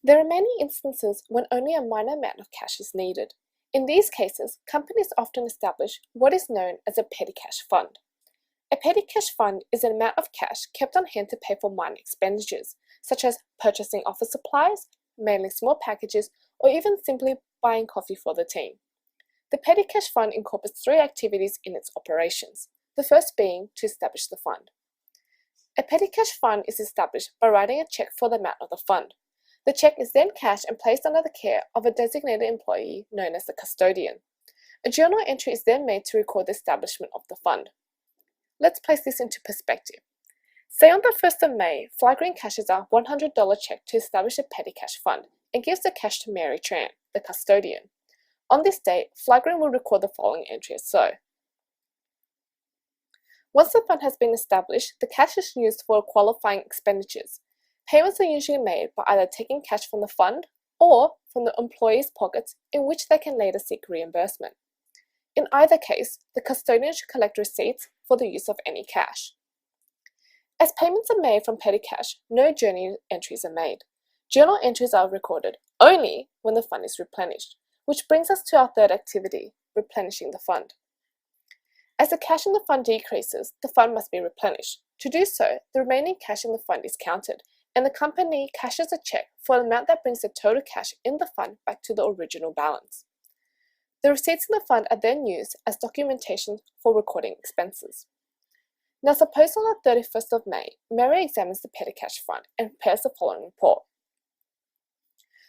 There are many instances when only a minor amount of cash is needed. In these cases, companies often establish what is known as a petty cash fund. A petty cash fund is an amount of cash kept on hand to pay for minor expenditures, such as purchasing office supplies, mailing small packages, or even simply buying coffee for the team. The petty cash fund incorporates three activities in its operations, the first being to establish the fund. A petty cash fund is established by writing a check for the amount of the fund. The check is then cashed and placed under the care of a designated employee known as the custodian. A journal entry is then made to record the establishment of the fund. Let's place this into perspective. Say on the 1st of May, Fly Green cashes a $100 check to establish a petty cash fund and gives the cash to Mary Tran, the custodian. On this date, Fly Green will record the following entry as so. Once the fund has been established, the cash is used for qualifying expenditures. Payments are usually made by either taking cash from the fund or from the employee's pockets, in which they can later seek reimbursement. In either case, the custodian should collect receipts for the use of any cash. As payments are made from petty cash, no journal entries are made. Journal entries are recorded only when the fund is replenished, which brings us to our third activity, replenishing the fund. As the cash in the fund decreases, the fund must be replenished. To do so, the remaining cash in the fund is counted, and the company cashes a check for an amount that brings the total cash in the fund back to the original balance. The receipts in the fund are then used as documentation for recording expenses. Now suppose on the 31st of May, Mary examines the petty cash fund and prepares the following report.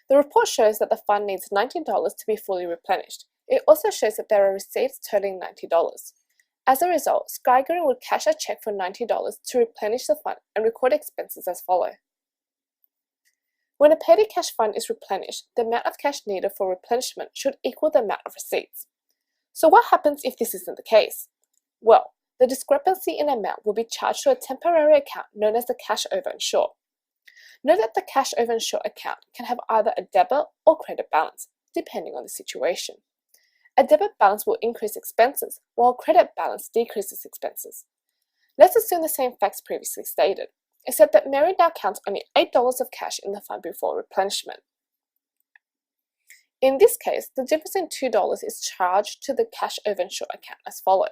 The report shows that the fund needs $90 to be fully replenished. It also shows that there are receipts totaling $90. As a result, Sky Green would cash a check for $90 to replenish the fund and record expenses as follows. When a petty cash fund is replenished, the amount of cash needed for replenishment should equal the amount of receipts. So what happens if this isn't the case? Well, the discrepancy in amount will be charged to a temporary account known as the cash over and short. Note that the cash over and short account can have either a debit or credit balance, depending on the situation. A debit balance will increase expenses, while a credit balance decreases expenses. Let's assume the same facts previously stated, except that Mary now counts only $8 of cash in the fund before replenishment. In this case, the difference in $2 is charged to the cash over and short account as follows.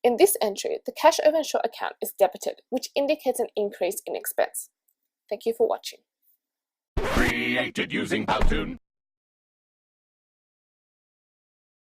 In this entry, the cash over and short account is debited, which indicates an increase in expense. Thank you for watching. Created using Powtoon.